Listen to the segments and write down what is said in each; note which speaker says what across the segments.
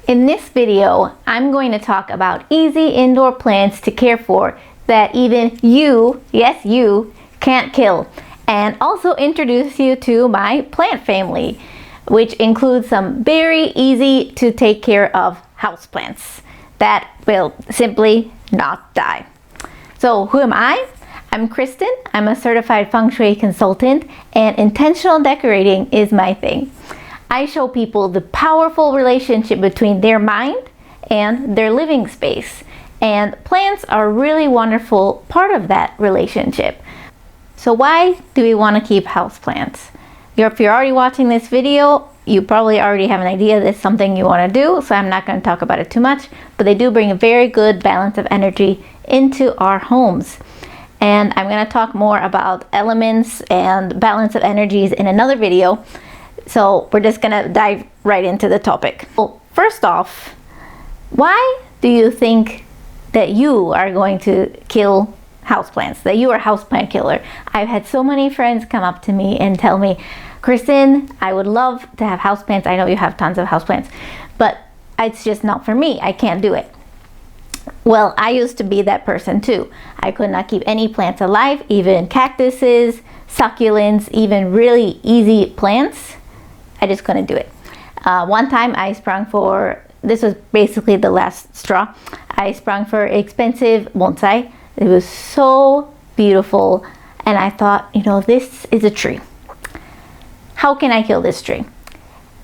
Speaker 1: In this video, I'm going to talk about easy indoor plants to care for that even you, yes you, can't kill, and also introduce you to my plant family, which includes some very easy to take care of houseplants that will simply not die. So who am I? I'm Kristen. I'm a certified feng shui consultant, and intentional decorating is my thing. I show people the powerful relationship between their mind and their living space, and plants are a really wonderful part of that relationship. So why do we want to keep houseplants? If you're already watching this video, you probably already have an idea that's something you want to do, so I'm not going to talk about it too much, but they do bring a very good balance of energy into our homes. And I'm going to talk more about elements and balance of energies in another video. So we're just gonna dive right into the topic. Well, first off, why do you think that you are going to kill houseplants, that you are a houseplant killer? I've had so many friends come up to me and tell me, Kristen, I would love to have houseplants. I know you have tons of houseplants, but it's just not for me. I can't do it. Well, I used to be that person too. I could not keep any plants alive, even cactuses, succulents, even really easy plants. I just couldn't do it. One time I sprung for, this was basically the last straw, I sprung for expensive bonsai. It was so beautiful, and I thought, you know, this is a tree. How can I kill this tree?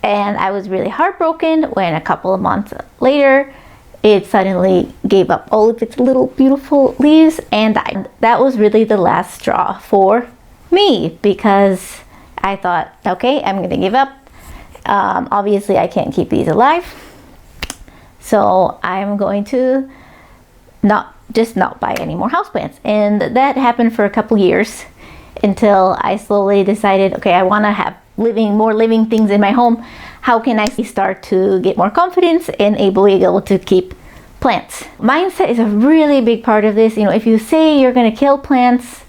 Speaker 1: And I was really heartbroken when a couple of months later, it suddenly gave up all of its little beautiful leaves and died. That was really the last straw for me, because I thought, okay, I'm gonna give up. Obviously I can't keep these alive, so I'm going to not buy any more houseplants. And that happened for a couple years until I slowly decided, okay, I want to have more living things in my home. How can I start to get more confidence in being able to keep plants? Mindset is a really big part of this. You know, if you say you're going to kill plants,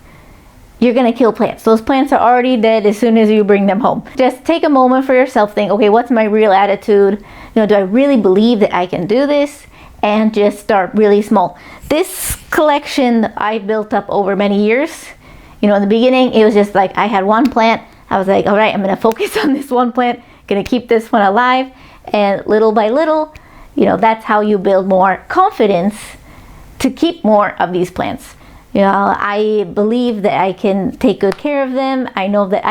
Speaker 1: you're gonna kill plants. Those plants are already dead as soon as you bring them home. Just take a moment for yourself, think, okay, what's my real attitude? You know, do I really believe that I can do this? And just start really small. This collection I built up over many years. You know, in the beginning, it was just like I had one plant. I was like, all right, I'm gonna focus on this one plant, gonna keep this one alive. And little by little, you know, that's how you build more confidence to keep more of these plants. You know, I believe that I can take good care of them. I know that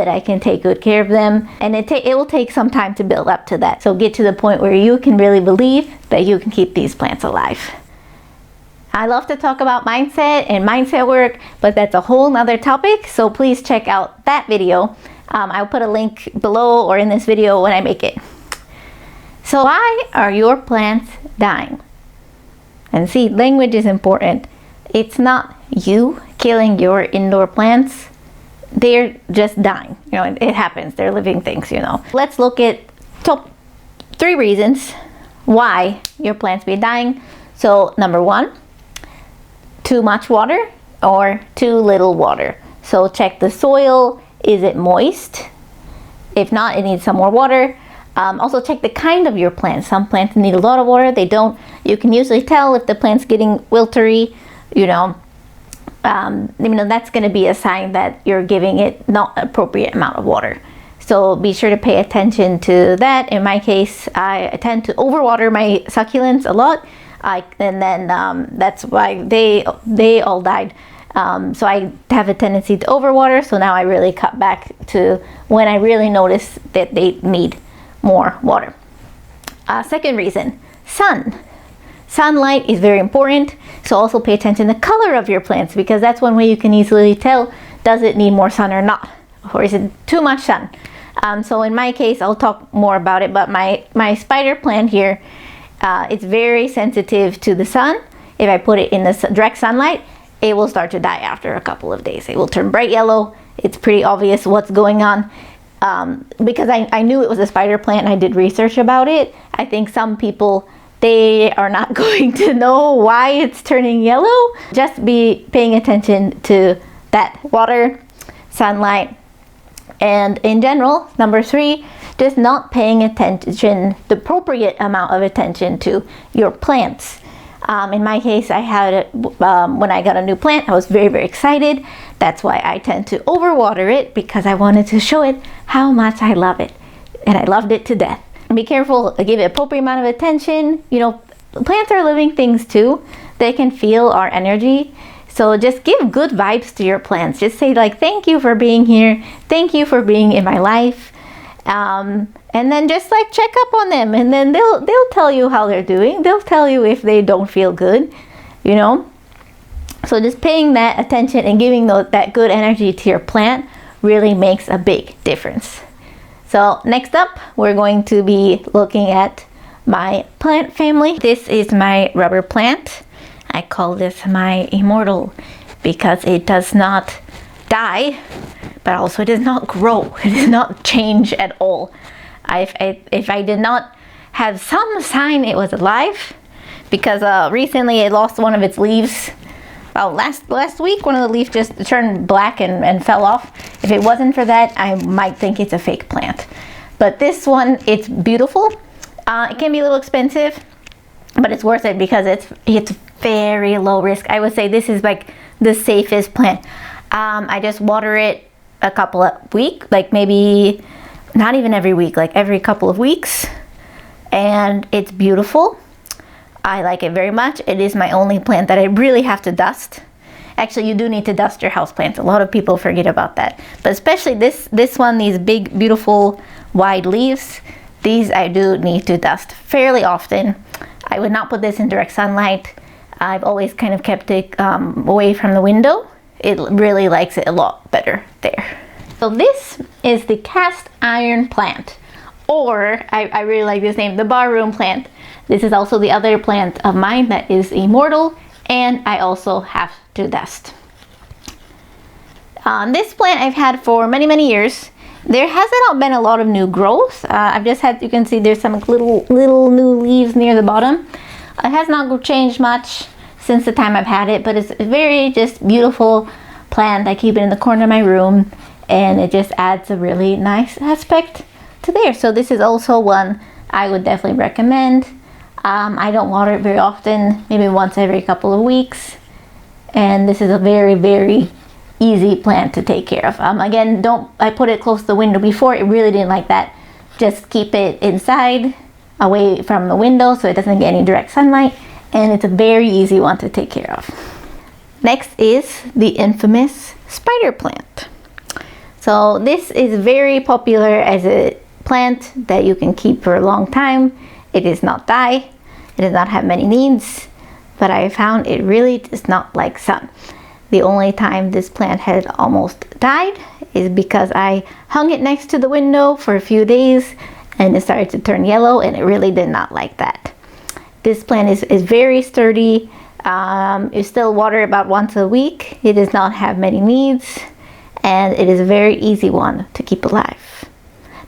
Speaker 1: I can take good care of them, and it will take some time to build up to that. So get to the point where you can really believe that you can keep these plants alive. I love to talk about mindset and mindset work, but that's a whole nother topic. So please check out that video. I'll put a link below or in this video when I make it. So why are your plants dying? And see, language is important. It's not you killing your indoor plants. They're just dying. You know, it happens. They're living things, you know. Let's look at top 3 reasons why your plants be dying. So number 1, too much water or too little water. So check the soil. Is it moist? If not, it needs some more water. Also check the kind of your plant. Some plants need a lot of water. They don't. You can usually tell if the plant's getting wiltery. You know, that's going to be a sign that you're giving it not appropriate amount of water. So be sure to pay attention to that. In my case, I tend to overwater my succulents a lot, and then that's why they all died. So I have a tendency to overwater. So now I really cut back to when I really notice that they need more water. Second reason, sun. Sunlight is very important, so also pay attention to the color of your plants, because that's one way you can easily tell, does it need more sun or not, or is it too much sun? So in my case, I'll talk more about it, but my spider plant here, it's very sensitive to the sun. If I put it in the direct sunlight, it will start to die after a couple of days. It will turn bright yellow. It's pretty obvious what's going on. Because I knew it was a spider plant and I did research about it. I think some people, they are not going to know why it's turning yellow. Just be paying attention to that water, sunlight, and in general, number 3, just not paying attention, the appropriate amount of attention to your plants. In my case, I had it when I got a new plant. I was very, very excited. That's why I tend to overwater it, because I wanted to show it how much I love it. And I loved it to death. Be careful, give it appropriate amount of attention. You know, plants are living things too. They can feel our energy. So just give good vibes to your plants. Just say like, thank you for being here. Thank you for being in my life. And then just like check up on them, and then they'll tell you how they're doing. They'll tell you if they don't feel good, you know. So just paying that attention and giving that good energy to your plant really makes a big difference. So next up, we're going to be looking at my plant family. This is my rubber plant. I call this my immortal because it does not die, but also it does not grow. It does not change at all. If I did not have some sign it was alive, because recently it lost one of its leaves. Last week, one of the leaves just turned black and fell off. If it wasn't for that, I might think it's a fake plant. But this one, it's beautiful. It can be a little expensive, but it's worth it because it's very low risk. I would say this is like the safest plant. I just water it a couple of weeks, like maybe not even every week, like every couple of weeks. And it's beautiful. I like it very much. It is my only plant that I really have to dust. Actually, you do need to dust your houseplants. A lot of people forget about that. But especially this one, these big, beautiful, wide leaves, these I do need to dust fairly often. I would not put this in direct sunlight. I've always kind of kept it away from the window. It really likes it a lot better there. So this is the cast iron plant, or I really like this name, the barroom plant. This is also the other plant of mine that is immortal, and I also have to dust. This plant I've had for many, many years. There hasn't not been a lot of new growth. I've just had, you can see there's some little new leaves near the bottom. It has not changed much since the time I've had it, but it's a very just beautiful plant. I keep it in the corner of my room, and it just adds a really nice aspect to there. So this is also one I would definitely recommend. I don't water it very often, maybe once every couple of weeks. And this is a very, very easy plant to take care of. Again, I put it close to the window before. It really didn't like that. Just keep it inside, away from the window, so it doesn't get any direct sunlight. And it's a very easy one to take care of. Next is the infamous spider plant. So this is very popular as a plant that you can keep for a long time. It does not die. It does not have many needs, but I found it really does not like sun. The only time this plant had almost died is because I hung it next to the window for a few days and it started to turn yellow, and it really did not like that. This plant is very sturdy. You still water about once a week. It does not have many needs, and it is a very easy one to keep alive.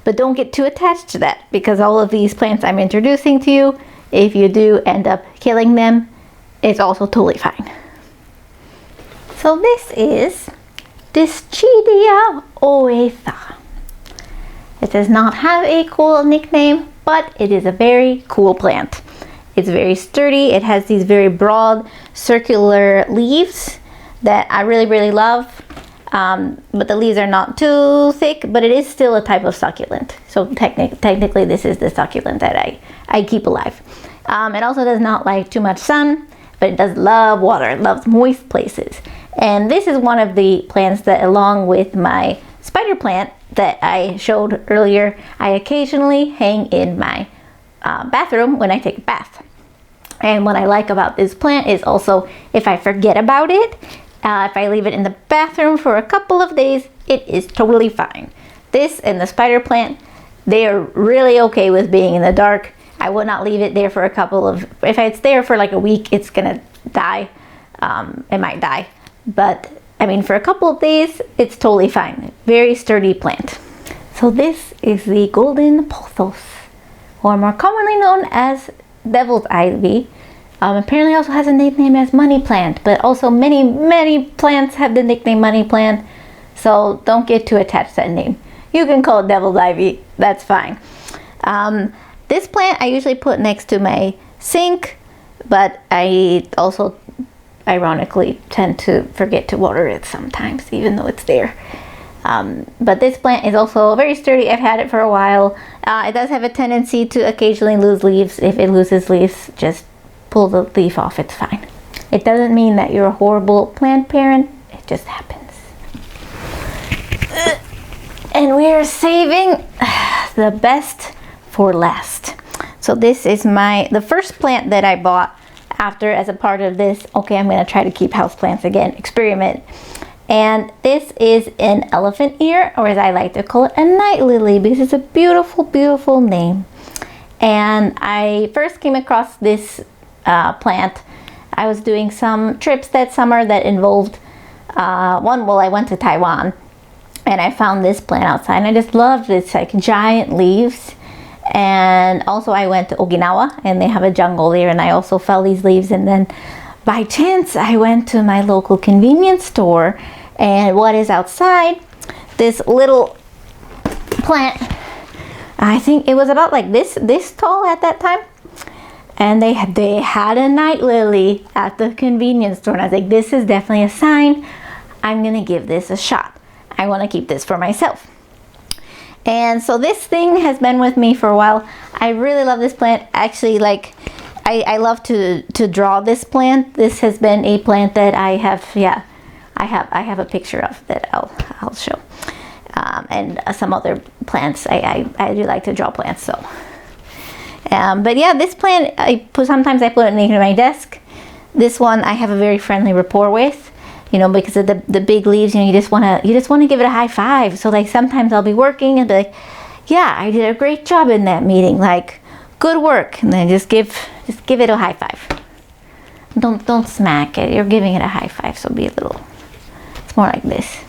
Speaker 1: But don't get too attached to that, because all of these plants I'm introducing to you, if you do end up killing them, it's also totally fine. So this is Dischidia oetha. It does not have a cool nickname, but it is a very cool plant. It's very sturdy. It has these very broad circular leaves that I really, really love. But the leaves are not too thick, but it is still a type of succulent. So technically this is the succulent that I keep alive. It also does not like too much sun, but it does love water. It loves moist places. And this is one of the plants that, along with my spider plant that I showed earlier, I occasionally hang in my bathroom when I take a bath. And what I like about this plant is also, if I forget about it, if I leave it in the bathroom for a couple of days, it is totally fine. This and the spider plant, they are really okay with being in the dark. I would not leave it there for a couple of, if it's there for like a week, it's gonna die. It might die. But I mean, for a couple of days, it's totally fine. Very sturdy plant. So this is the golden pothos, or more commonly known as devil's ivy. Apparently also has a nickname as money plant, but also many plants have the nickname money plant, so don't get too attached to that name. You can call it devil's ivy, that's fine. This plant I usually put next to my sink, but I also ironically tend to forget to water it sometimes, even though it's there. But this plant is also very sturdy. I've had it for a while. It does have a tendency to occasionally lose leaves. If it loses leaves, just pull the leaf off, it's fine. It doesn't mean that you're a horrible plant parent, it just happens. And we are saving the best for last. So this is the first plant that I bought after, as a part of this, okay, I'm gonna try to keep houseplants again, experiment. And this is an elephant ear, or as I like to call it, a night lily, because it's a beautiful, beautiful name. And I first came across this plant. I was doing some trips that summer that involved I went to Taiwan, and I found this plant outside, and I just loved its like giant leaves. And also I went to Okinawa, and they have a jungle there, and I also fell these leaves. And then by chance I went to my local convenience store, and what is outside, this little plant, I think it was about like this tall at that time, and they had a night lily at the convenience store, and I was like, this is definitely a sign. I'm gonna give this a shot. I want to keep this for myself. And so this thing has been with me for a while. I really love this plant. Actually, like I love to draw this plant. This has been a plant that I have, I have a picture of that I'll show. And some other plants. I do like to draw plants, so. But yeah, this plant, sometimes I put it near my desk. This one I have a very friendly rapport with, you know, because of the big leaves. You know, you just want to give it a high five. So like sometimes I'll be working and be like, yeah, I did a great job in that meeting, like good work, and then just give it a high five. Don't smack it. You're giving it a high five, so be a little. It's more like this.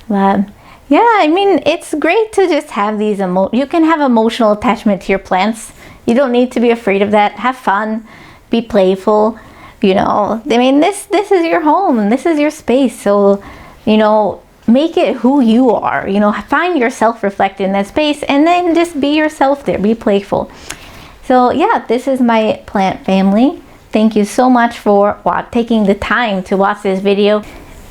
Speaker 1: But yeah, I mean, it's great to just have these you can have emotional attachment to your plants. You don't need to be afraid of that. Have fun, be playful. You know, I mean, this is your home and this is your space. So, you know, make it who you are. You know, find yourself reflected in that space, and then just be yourself there. Be playful. So yeah, this is my plant family. Thank you so much for taking the time to watch this video.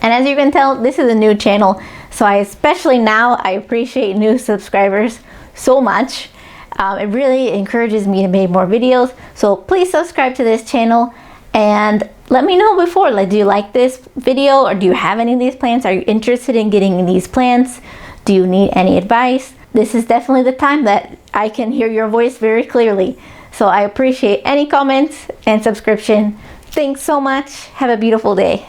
Speaker 1: And as you can tell, this is a new channel, so especially now I appreciate new subscribers so much. It really encourages me to make more videos. So please subscribe to this channel and let me know before, like, do you like this video, or do you have any of these plants? Are you interested in getting these plants? Do you need any advice? This is definitely the time that I can hear your voice very clearly. So I appreciate any comments and subscription. Thanks so much. Have a beautiful day.